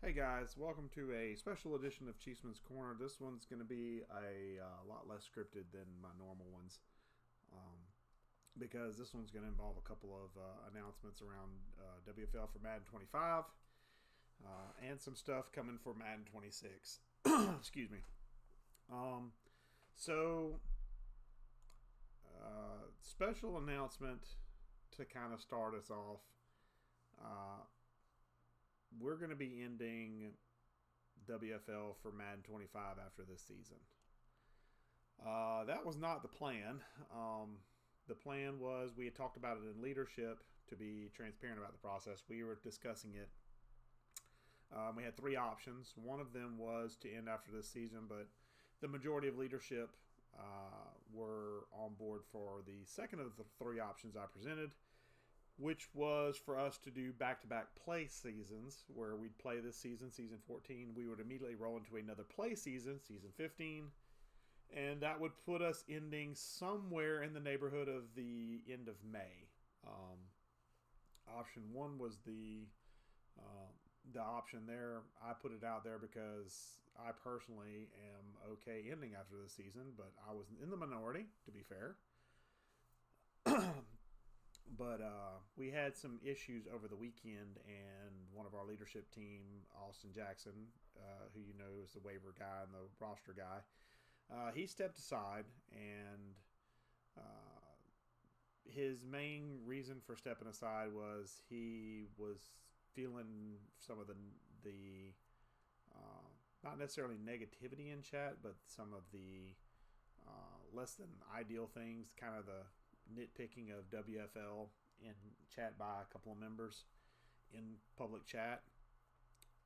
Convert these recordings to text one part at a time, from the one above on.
Hey guys, welcome to a special edition of Chiefsman's Corner. This one's going to be a lot less scripted than my normal ones because this one's going to involve a couple of announcements around WFL for Madden 25 and some stuff coming for Madden 26. Excuse me. Um, so, special announcement to kind of start us off. Uh, we're going to be ending WFL for Madden 25 after this season. That was not the plan. The plan was we had talked about it in leadership to be transparent about the process. We were discussing it. We had three options. One of them was to end after this season, but the majority of leadership were on board for the second of the three options I presented, which was for us to do back-to-back play seasons where we'd play this season, season 14. We would immediately roll into another play season, season 15, and that would put us ending somewhere in the neighborhood of the end of May. Option one was the option there. I put it out there because I personally am okay ending after this season, but I was in the minority, to be fair. But we had some issues over the weekend, and one of our leadership team, Austin Jackson, who you know is the waiver guy and the roster guy, he stepped aside, and his main reason for stepping aside was he was feeling some of the not necessarily negativity in chat, but some of the less than ideal things, kind of the nitpicking of WFL in chat by a couple of members in public chat,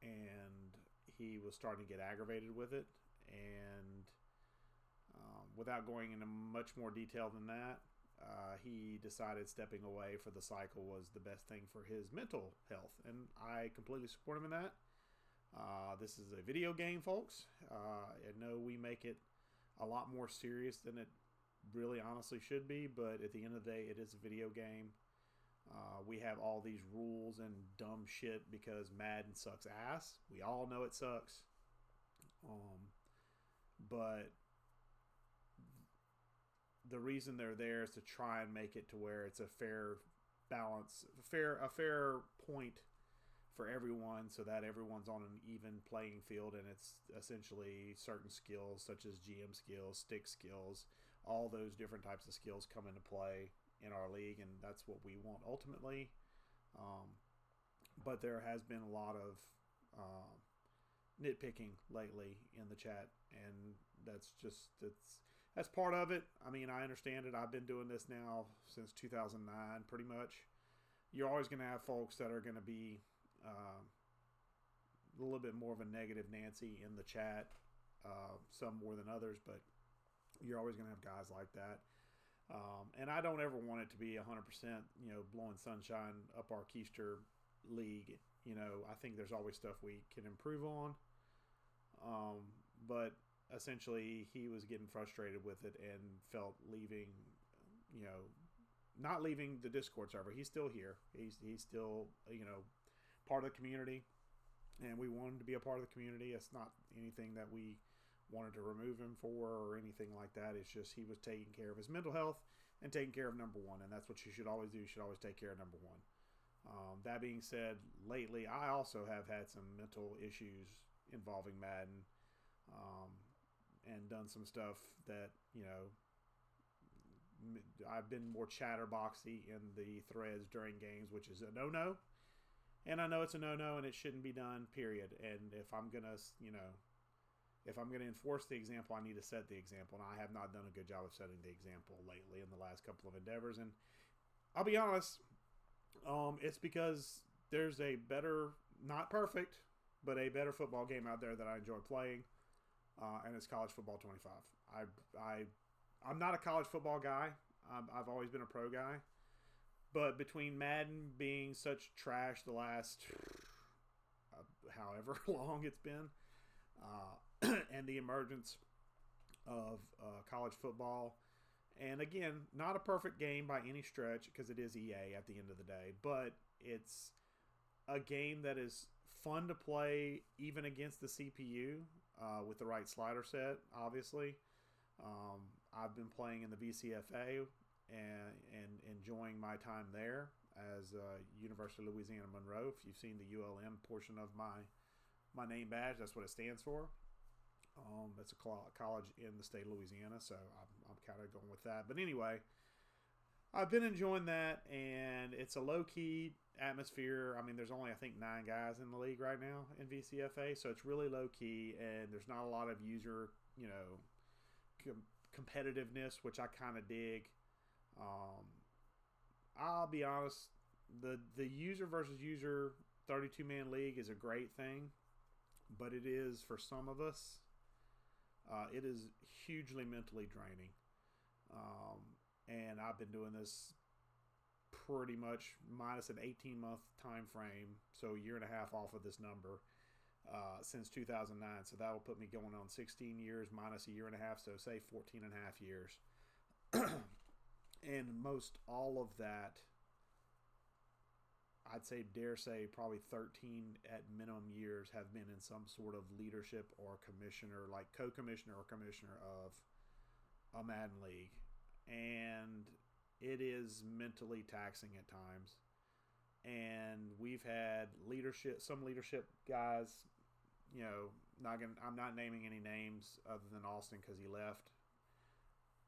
and he was starting to get aggravated with it. And without going into much more detail than that, he decided stepping away for the cycle was the best thing for his mental health, and I completely support him in that. This is a video game, folks. I know we make it a lot more serious than it really honestly should be, but at the end of the day, it is a video game. We have all these rules and dumb shit because Madden sucks ass. We all know it sucks. But the reason they're there is to try and make it to where it's a fair balance, a fair point for everyone, so that everyone's on an even playing field, and it's essentially certain skills such as GM skills, stick skills, all those different types of skills come into play in our league, and that's what we want ultimately. But there has been a lot of nitpicking lately in the chat, and that's part of it. I mean, I understand it. I've been doing this now since 2009 pretty much. You're always going to have folks that are going to be a little bit more of a negative Nancy in the chat, some more than others, but you're always going to have guys like that. And I don't ever want it to be 100%, blowing sunshine up our keister league. I think there's always stuff we can improve on. But essentially, he was getting frustrated with it and felt leaving, not leaving the Discord server. He's still here. He's still, part of the community, and we want him to be a part of the community. It's not anything that we wanted to remove him for or anything like that. It's just he was taking care of his mental health and taking care of number one, and that's what you should always do. You should always take care of number one. That being said, lately I also have had some mental issues involving Madden, and done some stuff that, I've been more chatterboxy in the threads during games, which is a no-no. And I know it's a no-no and it shouldn't be done, period. And if I'm going to, enforce the example, I need to set the example. And I have not done a good job of setting the example lately in the last couple of endeavors. And I'll be honest, it's because there's a better, not perfect, but a better football game out there that I enjoy playing, and it's college football 25. I'm not a college football guy. I've always been a pro guy. But between Madden being such trash the last however long it's been, and the emergence of college football, and again, not a perfect game by any stretch because it is EA at the end of the day, but it's a game that is fun to play even against the CPU with the right slider set, obviously. I've been playing in the VCFA and enjoying my time there as University of Louisiana Monroe. If you've seen the ULM portion of my name badge, that's what it stands for. It's a college in the state of Louisiana, so I'm kind of going with that. But anyway, I've been enjoying that, and it's a low-key atmosphere. I mean, there's only, I think, 9 guys in the league right now in VCFA, so it's really low-key, and there's not a lot of user, competitiveness, which I kind of dig. I'll be honest, the user versus user 32-man league is a great thing, but it is, for some of us, it is hugely mentally draining. And I've been doing this pretty much minus an 18-month time frame, so a year and a half off of this number, since 2009. So that will put me going on 16 years minus a year and a half, so say 14 and a half years. And most all of that, I'd dare say probably 13 at minimum years have been in some sort of leadership or commissioner, like co-commissioner or commissioner of a Madden league. And it is mentally taxing at times. And we've had some leadership guys, I'm not naming any names other than Austin because he left.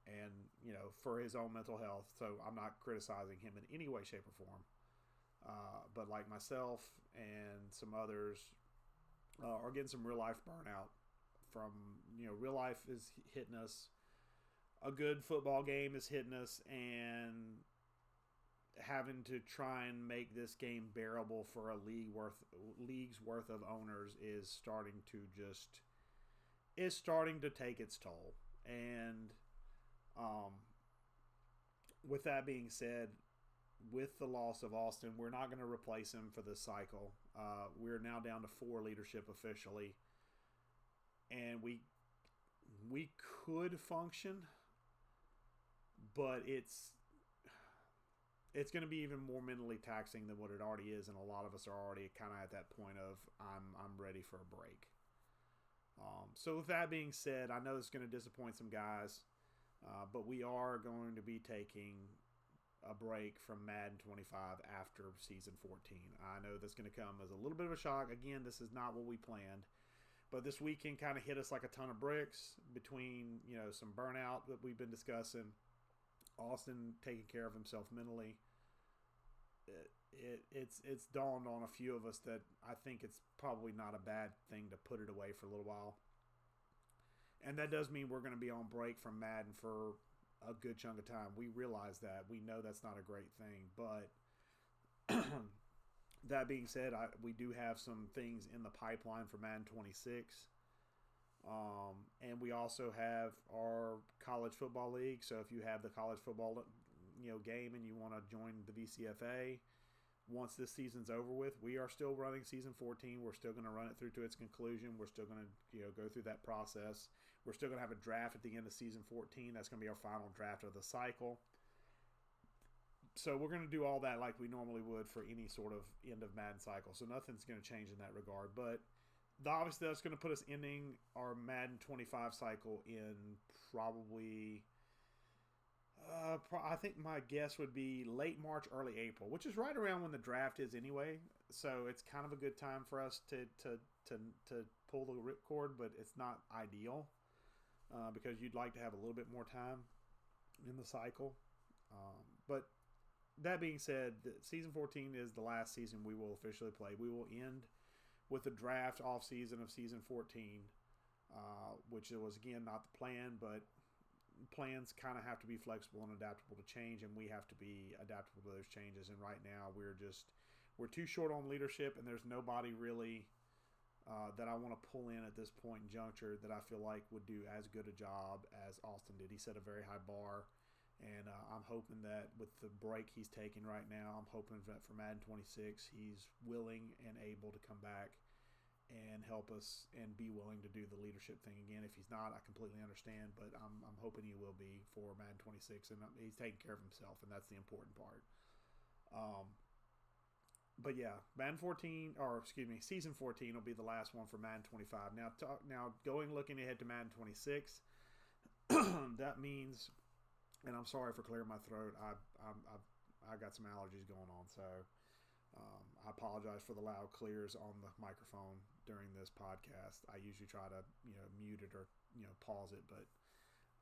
And, for his own mental health. So I'm not criticizing him in any way, shape, or form. But like myself and some others are getting some real life burnout from, real life is hitting us. A good football game is hitting us, and having to try and make this game bearable for a league's worth of owners is starting to take its toll. And with that being said, with the loss of Austin, we're not going to replace him for this cycle. We're now down to 4 leadership officially, and we could function, but it's going to be even more mentally taxing than what it already is, and a lot of us are already kind of at that point of I'm ready for a break. So with that being said, I know it's going to disappoint some guys, but we are going to be taking a break from Madden 25 after season 14. I know that's going to come as a little bit of a shock. Again, this is not what we planned, but this weekend kind of hit us like a ton of bricks between, some burnout that we've been discussing, Austin taking care of himself mentally. It's dawned on a few of us that I think it's probably not a bad thing to put it away for a little while. And that does mean we're going to be on break from Madden for a good chunk of time. We realize that. We know that's not a great thing. But that being said, we do have some things in the pipeline for Madden 26. And we also have our college football league. So if you have the college football game and you want to join the VCFA, once this season's over with, we are still running season 14. We're still going to run it through to its conclusion. We're still going to go through that process. We're still going to have a draft at the end of season 14. That's going to be our final draft of the cycle. So we're going to do all that like we normally would for any sort of end of Madden cycle. So nothing's going to change in that regard. But obviously that's going to put us ending our Madden 25 cycle in probably... I think my guess would be late March, early April, which is right around when the draft is anyway. So it's kind of a good time for us to pull the ripcord, but it's not ideal because you'd like to have a little bit more time in the cycle. But that being said, season 14 is the last season we will officially play. We will end with the draft off season of season 14, which was again not the plan, but plans kind of have to be flexible and adaptable to change, and we have to be adaptable to those changes. And right now we're too short on leadership, and there's nobody really that I want to pull in at this point in juncture that I feel like would do as good a job as Austin did. He set a very high bar, and I'm hoping that with the break he's taking right now, I'm hoping that for Madden 26 he's willing and able to come back and help us and be willing to do the leadership thing again. If he's not, I completely understand, but I'm hoping he will be for Madden 26, and he's taking care of himself, and that's the important part. but yeah, Madden 14, or excuse me, Season 14 will be the last one for Madden 25. Now looking ahead to Madden 26, that means, and I'm sorry for clearing my throat. I got some allergies going on, so I apologize for the loud clears on the microphone during this podcast. I usually try to mute it or pause it, but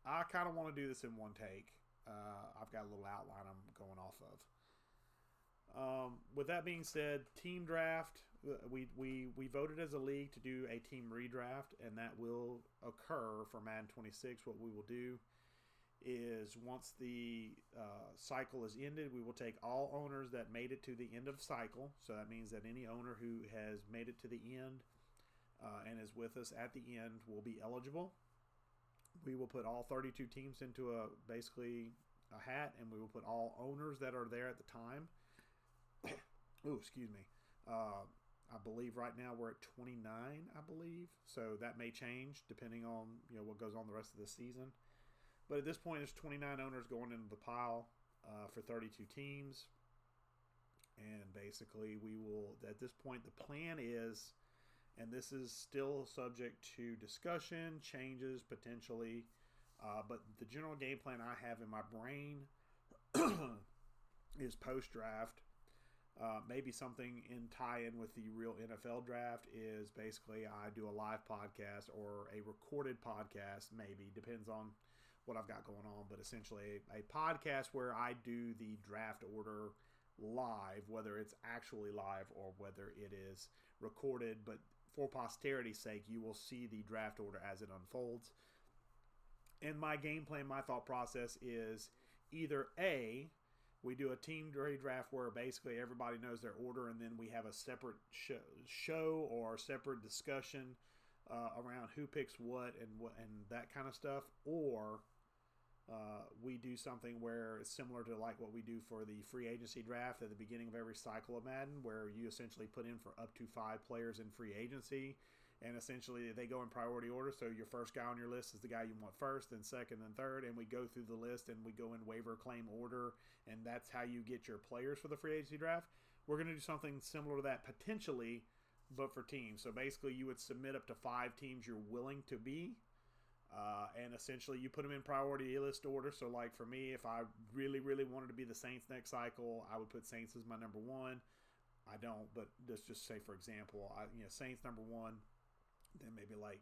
I kind of want to do this in one take. I've got a little outline I'm going off of. With that being said, team draft. We voted as a league to do a team redraft, and that will occur for Madden 26. What we will do is once the cycle is ended, we will take all owners that made it to the end of the cycle. So that means that any owner who has made it to the end and is with us at the end will be eligible. We will put all 32 teams into basically a hat, and we will put all owners that are there at the time. Oh, excuse me. I believe right now we're at 29, I believe. So that may change depending on what goes on the rest of the season. But at this point, there's 29 owners going into the pile for 32 teams. And basically, we will, at this point, the plan is, and this is still subject to discussion, changes potentially, but the general game plan I have in my brain is post-draft. Maybe something in tie-in with the real NFL draft is basically I do a live podcast or a recorded podcast, maybe, depends on what I've got going on, but essentially a podcast where I do the draft order live, whether it's actually live or whether it is recorded, but for posterity's sake, you will see the draft order as it unfolds. And my game plan, my thought process is either A, we do a team draft where basically everybody knows their order, and then we have a separate show or separate discussion around who picks what and that kind of stuff, or we do something where it's similar to like what we do for the free agency draft at the beginning of every cycle of Madden, where you essentially put in for up to 5 players in free agency, and essentially they go in priority order. So your first guy on your list is the guy you want first, then second, then third, and we go through the list and we go in waiver claim order, and that's how you get your players for the free agency draft. We're going to do something similar to that potentially, but for teams. So basically you would submit up to 5 teams you're willing to be. And essentially you put them in priority list order. So like for me, if I really, really wanted to be the Saints next cycle, I would put Saints as my number 1. I don't, but let's just say, for example, Saints number 1, then maybe like,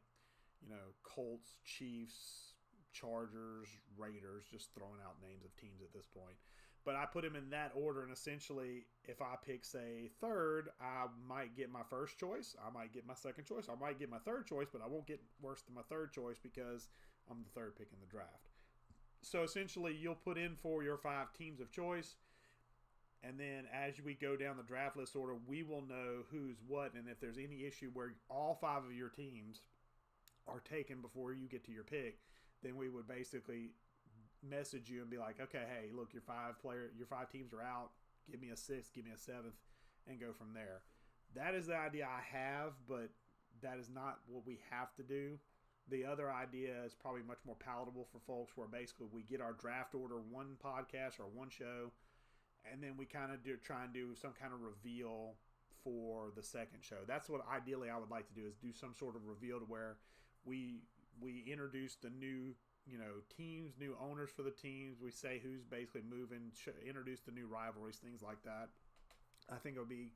Colts, Chiefs, Chargers, Raiders, just throwing out names of teams at this point. But I put them in that order, and essentially, if I pick, say, third, I might get my first choice, I might get my second choice, I might get my third choice, but I won't get worse than my third choice because I'm the third pick in the draft. So essentially, you'll put in for your 5 teams of choice, and then as we go down the draft list order, we will know who's what, and if there's any issue where all 5 of your teams are taken before you get to your pick, then we would basically message you and be like, okay, hey, look, your 5 teams are out. Give me a 6th, give me a 7th, and go from there. That is the idea I have, but that is not what we have to do. The other idea is probably much more palatable for folks, where basically we get our draft order one podcast or one show, and then we kind of try and do some kind of reveal for the second show. That's what ideally I would like to do, is do some sort of reveal to where we introduce the new teams, new owners for the teams. We say who's basically moving, introduce the new rivalries, things like that. I think it'll be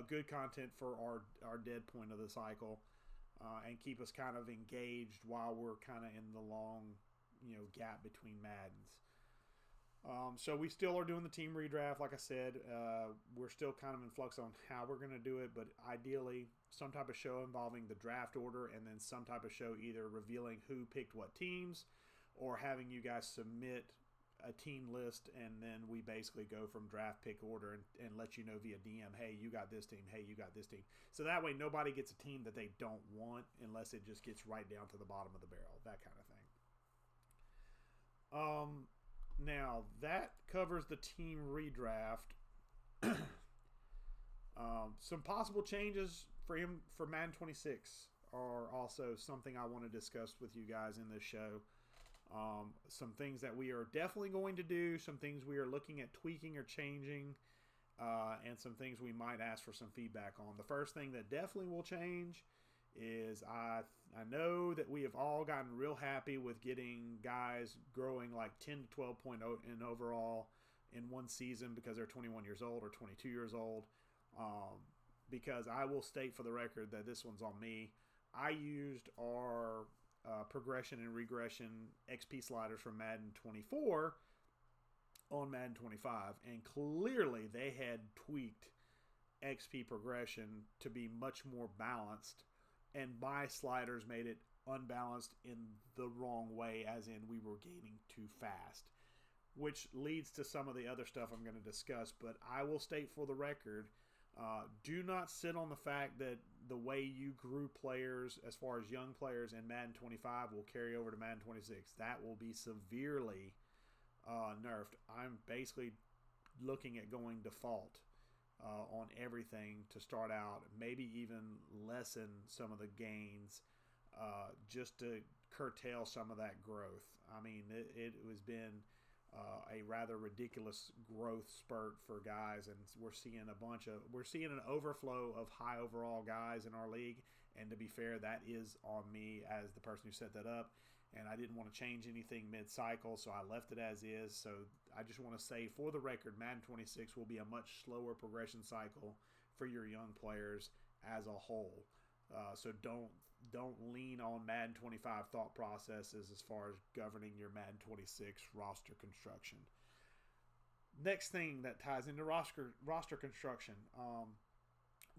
good content for our dead point of the cycle, and keep us kind of engaged while we're kind of in the long gap between Maddens. So we still are doing the team redraft. Like I said, we're still kind of in flux on how we're going to do it, but ideally some type of show involving the draft order, and then some type of show either revealing who picked what teams, or having you guys submit a team list, and then we basically go from draft pick order and let you know via DM, hey, you got this team, hey, you got this team. So that way nobody gets a team that they don't want, unless it just gets right down to the bottom of the barrel, that kind of thing. Now, that covers the team redraft. Some possible changes for him for Madden 26 are also something I want to discuss with you guys in this show. Some things that we are definitely going to do, some things we are looking at tweaking or changing. and some things we might ask for some feedback on. The first thing that definitely will change is I know that we have all gotten real happy with getting guys growing like 10 to 12 point in overall in one season because they're 21 years old or 22 years old. Because I will state for the record that this one's on me. I used our progression and regression XP sliders from Madden 24 on Madden 25, and clearly they had tweaked XP progression to be much more balanced, and my sliders made it unbalanced in the wrong way, as in we were gaining too fast, which leads to some of the other stuff I'm going to discuss. But I will state for the record, do not sit on the fact that the way you grew players as far as young players in Madden 25 will carry over to Madden 26. That will be severely nerfed. I'm basically looking at going default on everything to start out, maybe even lessen some of the gains just to curtail some of that growth. I mean, it has been a rather ridiculous growth spurt for guys, and we're seeing an overflow of high overall guys in our league. And to be fair, that is on me as the person who set that up, and I didn't want to change anything mid-cycle, so I left it as is. So I just want to say, for the record, Madden 26 will be a much slower progression cycle for your young players as a whole. So don't lean on Madden 25 thought processes as far as governing your Madden 26 roster construction. Next thing that ties into roster construction.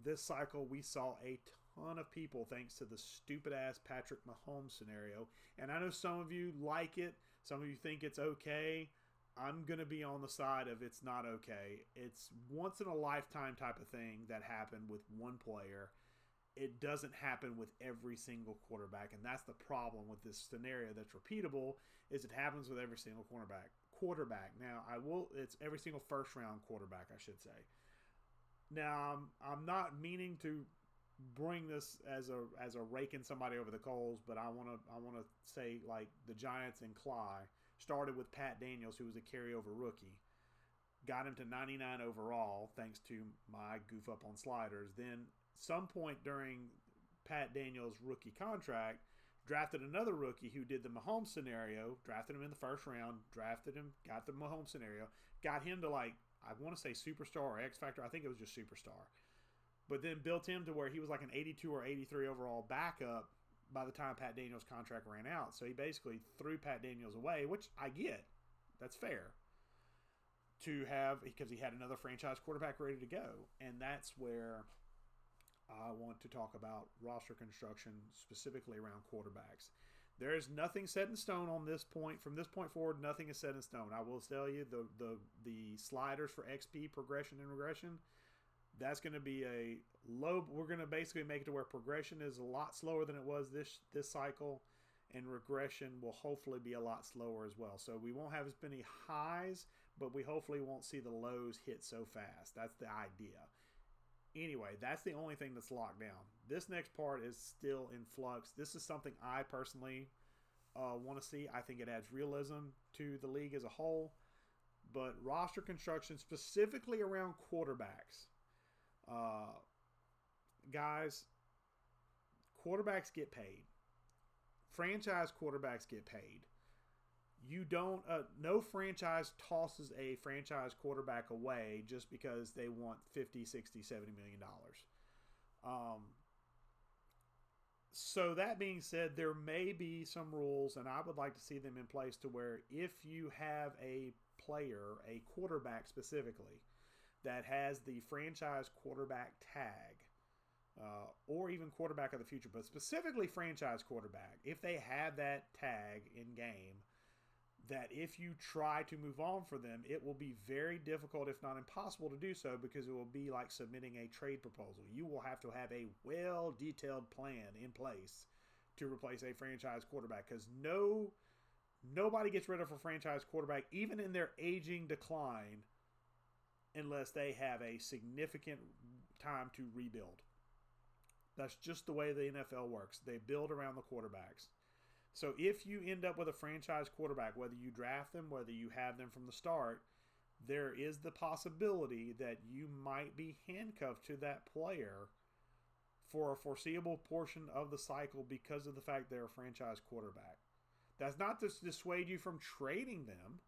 This cycle we saw a ton of people, thanks to the stupid ass Patrick Mahomes scenario. And I know some of you like it. Some of you think it's okay. I'm going to be on the side of it's not okay. It's once in a lifetime type of thing that happened with one player. It doesn't happen with every single quarterback, and that's the problem with this scenario that's repeatable, is it happens with every single quarterback. Now, it's every single first round quarterback, I should say. Now, I'm not meaning to bring this as a raking somebody over the coals, but I want to say, like, the Giants and Cly started with Pat Daniels, who was a carryover rookie. Got him to 99 overall thanks to my goof up on sliders. Then some point during Pat Daniels' rookie contract, drafted another rookie who did the Mahomes scenario, drafted him in the first round, drafted him, got the Mahomes scenario, got him to, like, I want to say superstar or X Factor. I think it was just superstar. But then built him to where he was like an 82 or 83 overall backup by the time Pat Daniels' contract ran out. So he basically threw Pat Daniels away, which I get. That's fair. Because he had another franchise quarterback ready to go. And that's where I want to talk about roster construction, specifically around quarterbacks. There is nothing set in stone on this point. From this point forward, nothing is set in stone. I will tell you, the sliders for XP, progression, and regression, that's going to be a low. We're going to basically make it to where progression is a lot slower than it was this cycle, and regression will hopefully be a lot slower as well. So we won't have as many highs, but we hopefully won't see the lows hit so fast. That's the idea. Anyway, that's the only thing that's locked down. This next part is still in flux. This is something I personally want to see. I think it adds realism to the league as a whole. But roster construction, specifically around quarterbacks. Guys, quarterbacks get paid. Franchise quarterbacks get paid. You don't, no franchise tosses a franchise quarterback away just because they want 50, 60, 70 million dollars. So that being said, there may be some rules, and I would like to see them in place to where if you have a player, a quarterback specifically, that has the franchise quarterback tag, or even quarterback of the future, but specifically franchise quarterback, if they have that tag in game, that if you try to move on for them, it will be very difficult, if not impossible, to do so, because it will be like submitting a trade proposal. You will have to have a well-detailed plan in place to replace a franchise quarterback, because nobody gets rid of a franchise quarterback, even in their aging decline, unless they have a significant time to rebuild. That's just the way the NFL works. They build around the quarterbacks. So if you end up with a franchise quarterback, whether you draft them, whether you have them from the start, there is the possibility that you might be handcuffed to that player for a foreseeable portion of the cycle because of the fact they're a franchise quarterback. That's not to dissuade you from trading them,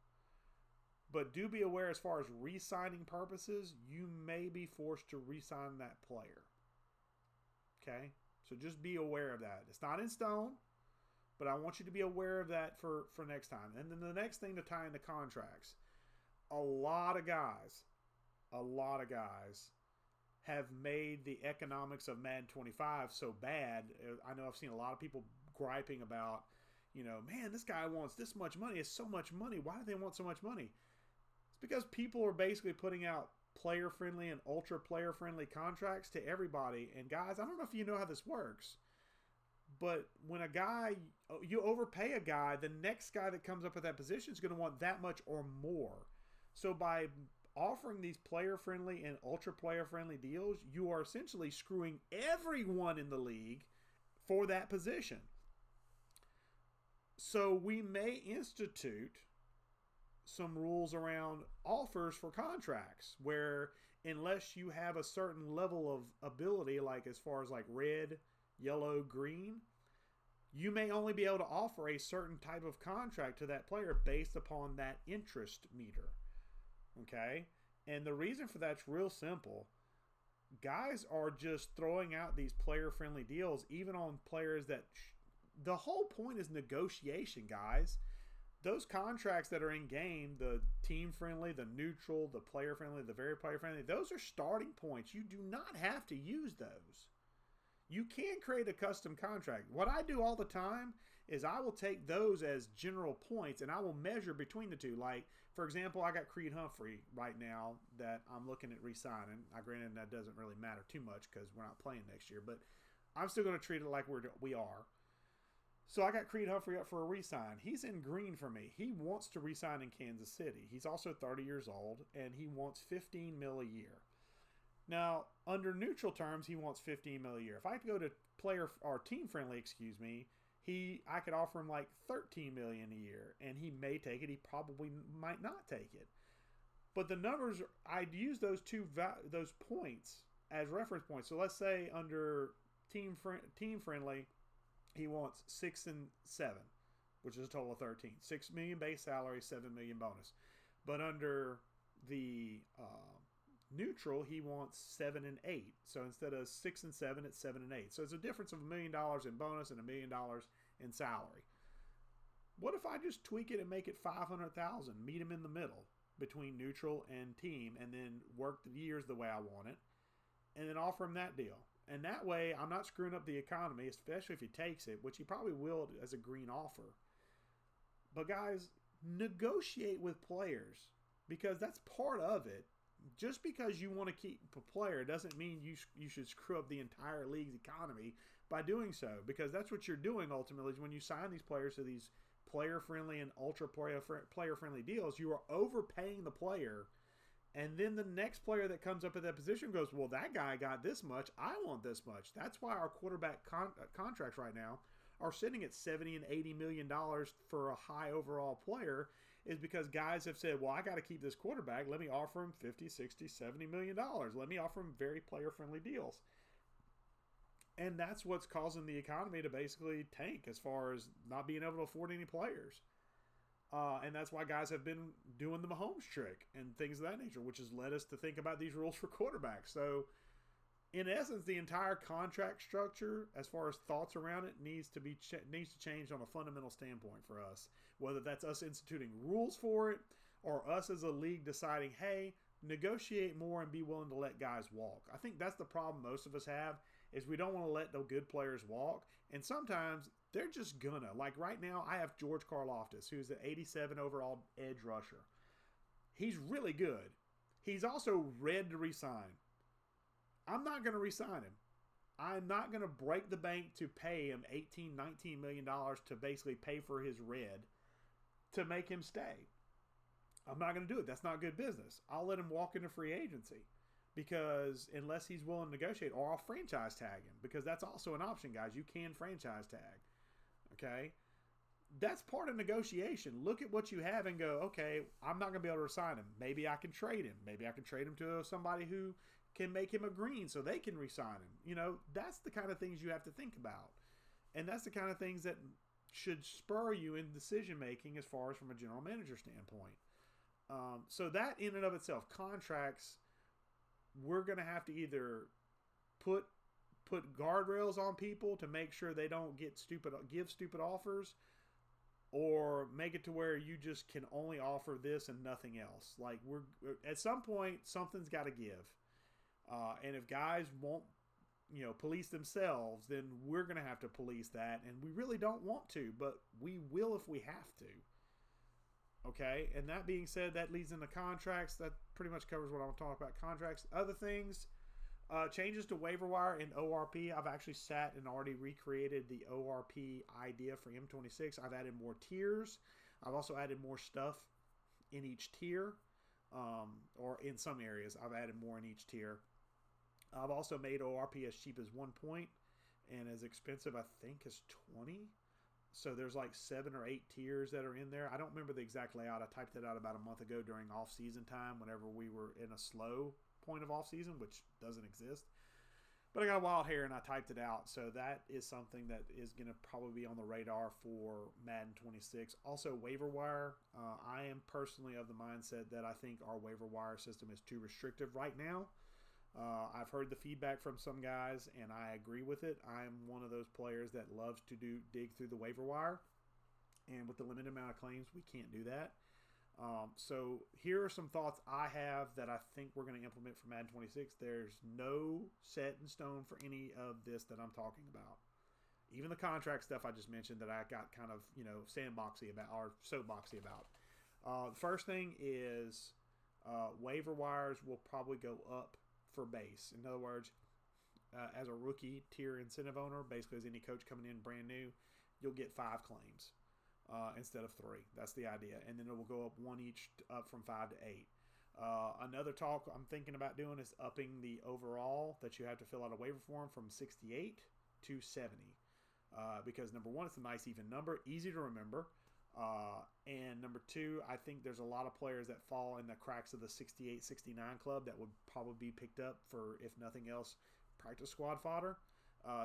but do be aware as far as re-signing purposes, you may be forced to re-sign that player. Okay? So just be aware of that. It's not in stone, but I want you to be aware of that for next time. And then the next thing to tie into contracts. A lot of guys have made the economics of Madden 25 so bad. I know I've seen a lot of people griping about, man, this guy wants this much money. It's so much money. Why do they want so much money? It's because people are basically putting out player-friendly and ultra-player-friendly contracts to everybody. And guys, I don't know if you know how this works, but when you overpay a guy, the next guy that comes up at that position is going to want that much or more. So by offering these player-friendly and ultra-player-friendly deals, you are essentially screwing everyone in the league for that position. So we may institute some rules around offers for contracts where unless you have a certain level of ability, like as far as like red, yellow, green, you may only be able to offer a certain type of contract to that player based upon that interest meter. Okay? And the reason for that's real simple. Guys are just throwing out these player-friendly deals even on players that the whole point is negotiation, guys. Those contracts that are in game, the team-friendly, the neutral, the player-friendly, the very player-friendly, those are starting points. You do not have to use those. You can create a custom contract. What I do all the time is I will take those as general points and I will measure between the two. Like, for example, I got Creed Humphrey right now that I'm looking at re-signing. Granted, that doesn't really matter too much because we're not playing next year, but I'm still going to treat it like we are. So I got Creed Humphrey up for a re-sign. He's in green for me. He wants to re-sign in Kansas City. He's also 30 years old, and he wants $15 million a year. Now, under neutral terms, he wants $15 million a year. If I could go to player or team friendly, I could offer him like $13 million a year, and he may take it. He probably might not take it. But the numbers, I'd use those points as reference points. So let's say under team friendly, he wants 6 and 7, which is a total of 13. $6 million base salary, $7 million bonus. But under the neutral, he wants 7 and 8. So instead of 6 and 7, it's 7 and 8. So it's a difference of $1 million in bonus and $1 million in salary. What if I just tweak it and make it $500,000? Meet him in the middle between neutral and team, and then work the years the way I want it, and then offer him that deal. And that way, I'm not screwing up the economy, especially if he takes it, which he probably will as a green offer. But guys, negotiate with players because that's part of it. Just because you want to keep a player doesn't mean you should screw up the entire league's economy by doing so, because that's what you're doing ultimately is when you sign these players to these player-friendly and ultra-player-friendly deals, you are overpaying the player. And then the next player that comes up at that position goes, well, that guy got this much. I want this much. That's why our quarterback contracts right now are sitting at $70 and $80 million for a high overall player, is because guys have said, well, I got to keep this quarterback. Let me offer him $50, $60, $70 million. Let me offer him very player-friendly deals. And that's what's causing the economy to basically tank as far as not being able to afford any players. And that's why guys have been doing the Mahomes trick and things of that nature, which has led us to think about these rules for quarterbacks. So, in essence, the entire contract structure, as far as thoughts around it, needs to change on a fundamental standpoint for us. Whether that's us instituting rules for it, or us as a league deciding, hey, negotiate more and be willing to let guys walk. I think that's the problem most of us have, is we don't want to let the good players walk. And sometimes they're just gonna. Like right now, I have George Karlaftis, who's an 87 overall edge rusher. He's really good. He's also ready to resign. I'm not going to resign him. I'm not going to break the bank to pay him $18, $19 million to basically pay for his red to make him stay. I'm not going to do it. That's not good business. I'll let him walk into free agency because unless he's willing to negotiate, or I'll franchise tag him because that's also an option, guys. You can franchise tag. Okay? that's part of negotiation. Look at what you have and go, okay, I'm not going to be able to resign him. Maybe I can trade him. Maybe I can trade him to somebody who can make him a green so they can resign him. That's the kind of things you have to think about. And that's the kind of things that should spur you in decision making as far as from a general manager standpoint. So that in and of itself, contracts, we're going to have to either put guardrails on people to make sure they don't give stupid offers, or make it to where you just can only offer this and nothing else. Like, we're at some point, something's got to give. And if guys won't, police themselves, then we're going to have to police that. And we really don't want to, but we will if we have to. Okay. And that being said, that leads into contracts. That pretty much covers what I want to talk about. Contracts. Other things, changes to waiver wire and ORP. I've actually sat and already recreated the ORP idea for M26. I've added more tiers. I've also added more stuff in each tier, or in some areas. I've added more in each tier. I've also made ORP as cheap as 1 point and as expensive, I think, as 20. So there's like 7 or 8 tiers that are in there. I don't remember the exact layout. I typed it out about a month ago during off-season time, whenever we were in a slow point of off-season, which doesn't exist. But I got wild hair and I typed it out. So that is something that is going to probably be on the radar for Madden 26. Also, waiver wire. I am personally of the mindset that I think our waiver wire system is too restrictive right now. I've heard the feedback from some guys, and I agree with it. I'm one of those players that loves to dig through the waiver wire. And with the limited amount of claims, we can't do that. So here are some thoughts I have that I think we're going to implement for Madden 26. There's no set in stone for any of this that I'm talking about. Even the contract stuff I just mentioned that I got kind of, sandboxy about, or soapboxy about. The first thing is waiver wires will probably go up for base. In other words, as a rookie tier incentive owner, basically as any coach coming in brand new, you'll get 5 claims. Instead of 3. That's the idea. And then it will go up 1 each, up from 5 to 8. Another talk I'm thinking about doing is upping the overall that you have to fill out a waiver form from 68 to 70. Because number 1, it's a nice even number, easy to remember. And number 2, I think there's a lot of players that fall in the cracks of the 68, 69 club that would probably be picked up for, if nothing else, practice squad fodder.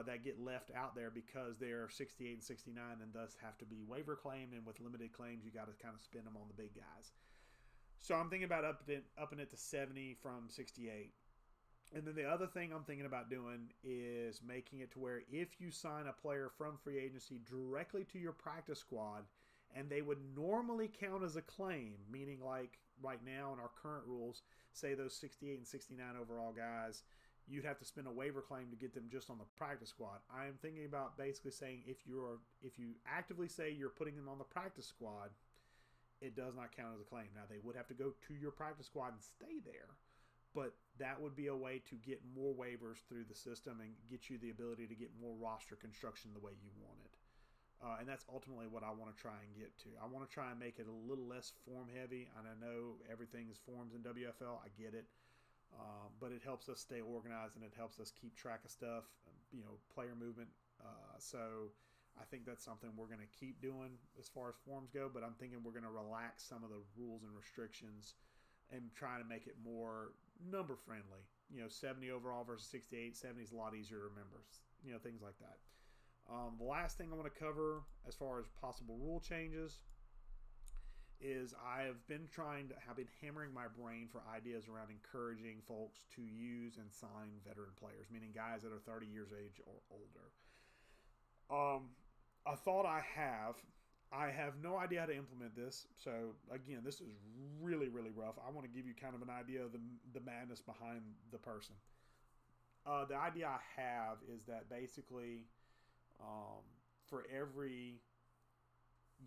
That get left out there because they're 68 and 69 and thus have to be waiver claimed, and with limited claims you got to kind of spin them on the big guys. So I'm thinking about upping it to 70 from 68. And then the other thing I'm thinking about doing is making it to where if you sign a player from free agency directly to your practice squad, and they would normally count as a claim, meaning like right now in our current rules, say those 68 and 69 overall guys, you'd have to spend a waiver claim to get them just on the practice squad. I am thinking about basically saying if you actively say you're putting them on the practice squad, it does not count as a claim. Now, they would have to go to your practice squad and stay there, but that would be a way to get more waivers through the system and get you the ability to get more roster construction the way you want it. And that's ultimately what I want to try and get to. I want to try and make it a little less form heavy. And I know everything is forms in WFL. I get it. But it helps us stay organized and it helps us keep track of stuff, player movement. So I think that's something we're going to keep doing as far as forms go. But I'm thinking we're going to relax some of the rules and restrictions and try to make it more number friendly. 70 overall versus 68. 70 is a lot easier to remember. Things like that. The last thing I want to cover as far as possible rule changes is I've been hammering my brain for ideas around encouraging folks to use and sign veteran players, meaning guys that are 30 years age or older. A thought I have no idea how to implement this. So again, this is really, really rough. I want to give you kind of an idea of the madness behind the person. The idea I have is that basically, for every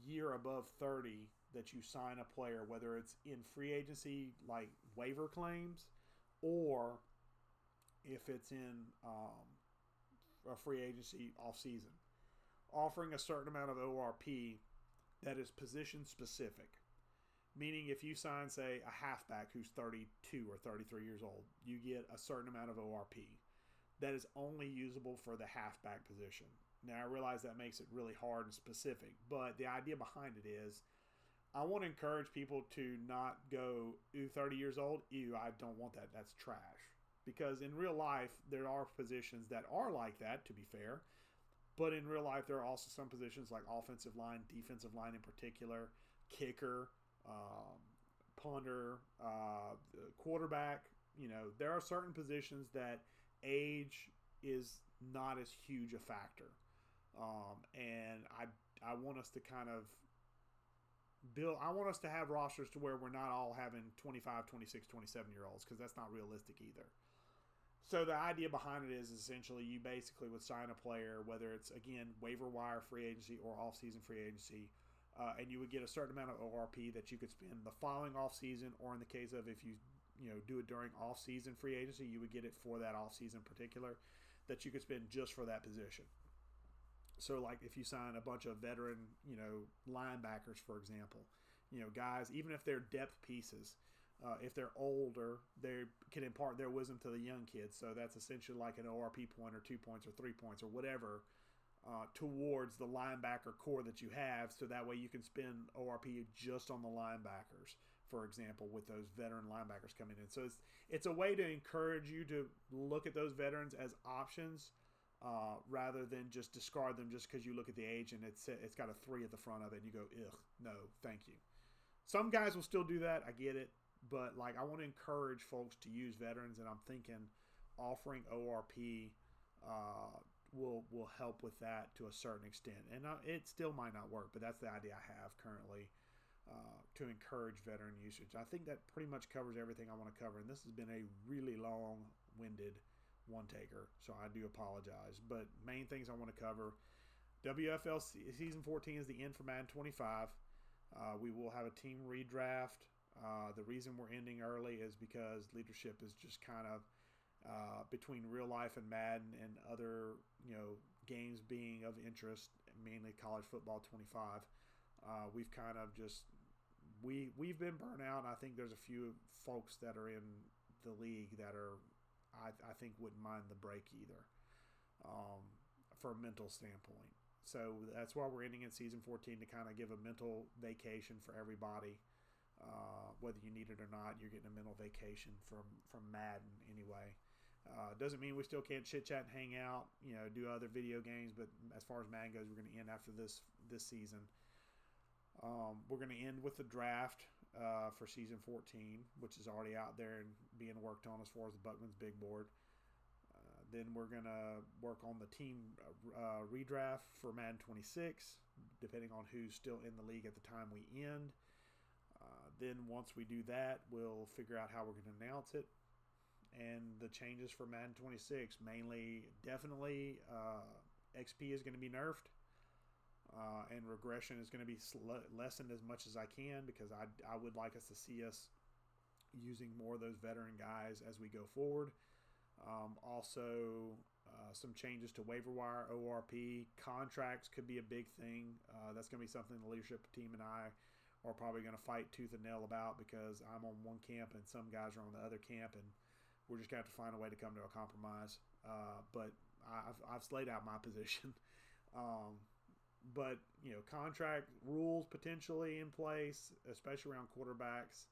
year above 30 that you sign a player, whether it's in free agency like waiver claims, or if it's in a free agency off season, offering a certain amount of ORP that is position specific. Meaning if you sign, say, a halfback who's 32 or 33 years old, you get a certain amount of ORP that is only usable for the halfback position. Now, I realize that makes it really hard and specific, but the idea behind it is I want to encourage people to not go, ooh, 30 years old, ew, I don't want that. That's trash. Because in real life, there are positions that are like that, to be fair. But in real life, there are also some positions like offensive line, defensive line in particular, kicker, punter, quarterback. There are certain positions that age is not as huge a factor. And I want us to kind of I want us to have rosters to where we're not all having 25, 26, 27-year-olds because that's not realistic either. So the idea behind it is essentially you basically would sign a player, whether it's, again, waiver wire free agency or off-season free agency, and you would get a certain amount of ORP that you could spend the following off-season, or in the case of if you do it during off-season free agency, you would get it for that off-season particular that you could spend just for that position. So, like, if you sign a bunch of veteran, linebackers, for example, guys, even if they're depth pieces, if they're older, they can impart their wisdom to the young kids. So that's essentially like an ORP point or 2 points or 3 points or whatever towards the linebacker core that you have. So that way you can spend ORP just on the linebackers, for example, with those veteran linebackers coming in. So it's a way to encourage you to look at those veterans as options. Rather than just discard them just because you look at the age and it's got a 3 at the front of it and you go, ugh, no, thank you. Some guys will still do that. I get it. But, I want to encourage folks to use veterans, and I'm thinking offering ORP will help with that to a certain extent. And it still might not work, but that's the idea I have currently to encourage veteran usage. I think that pretty much covers everything I want to cover, and this has been a really long-winded one-taker, so I do apologize. But main things I want to cover, WFL Season 14 is the end for Madden 25. We will have a team redraft. The reason we're ending early is because leadership is just kind of between real life and Madden and other games being of interest, mainly college football 25. We've kind of just we've been burnt out. I think there's a few folks that are in the league that are I think wouldn't mind the break either for a mental standpoint. So that's why we're ending in season 14 to kind of give a mental vacation for everybody. Whether you need it or not, you're getting a mental vacation from Madden anyway. Doesn't mean we still can't chit chat and hang out, do other video games. But as far as Madden goes, we're going to end after this season. We're going to end with the draft for season 14, which is already out there and being worked on as far as the Buckman's Big Board. Then we're going to work on the team redraft for Madden 26, depending on who's still in the league at the time we end. Then once we do that, we'll figure out how we're going to announce it. And the changes for Madden 26, definitely XP is going to be nerfed. And regression is going to be lessened as much as I can because I would like us to see us using more of those veteran guys as we go forward. Also, some changes to waiver wire, ORP, contracts could be a big thing. That's going to be something the leadership team and I are probably going to fight tooth and nail about because I'm on one camp and some guys are on the other camp, and we're just going to have to find a way to come to a compromise. But I've laid out my position. But, contract rules potentially in place, especially around quarterbacks.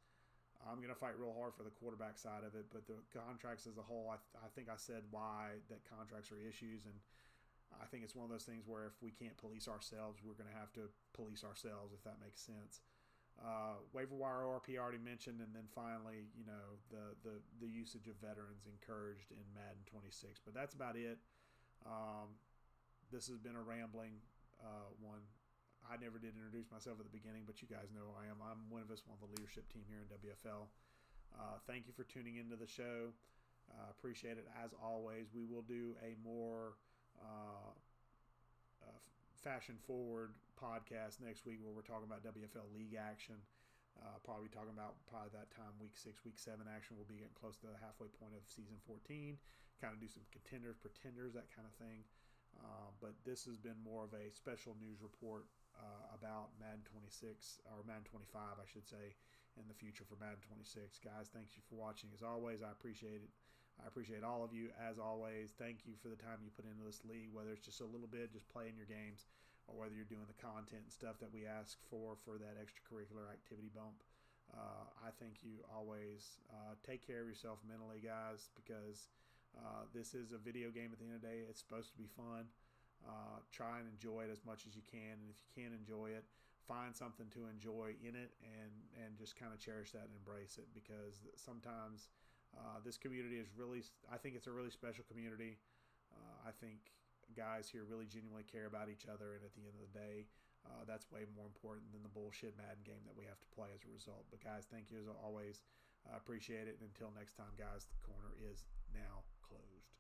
I'm going to fight real hard for the quarterback side of it, but the contracts as a whole, I think I said why that contracts are issues, and I think it's one of those things where if we can't police ourselves, we're going to have to police ourselves, if that makes sense. Waiver wire ORP already mentioned, and then finally, the usage of veterans encouraged in Madden 26. But that's about it. This has been a rambling one. I never did introduce myself at the beginning, but you guys know who I am. I'm Winuvas, one of the leadership team here in WFL. Thank you for tuning into the show. Appreciate it as always. We will do a more fashion-forward podcast next week where we're talking about WFL league action. Probably talking about that time, week 6, week 7 action. We'll be getting close to the halfway point of season 14. Kind of do some contenders, pretenders, that kind of thing. But this has been more of a special news report about Madden 26, or Madden 25, I should say, in the future for Madden 26. Guys, thank you for watching. As always, I appreciate it. I appreciate all of you as always. Thank you for the time you put into this league, whether it's just a little bit, just playing your games, or whether you're doing the content and stuff that we ask for that extracurricular activity bump. I thank you always. Take care of yourself mentally, guys, because this is a video game at the end of the day. It's supposed to be fun. Try and enjoy it as much as you can, and if you can't enjoy it, find something to enjoy in it, and just kind of cherish that and embrace it, because sometimes this community is really, I think it's a really special community. I think guys here really genuinely care about each other, and at the end of the day, that's way more important than the bullshit Madden game that we have to play as a result. But guys, thank you as always. I appreciate it, and until next time, guys, the corner is now closed.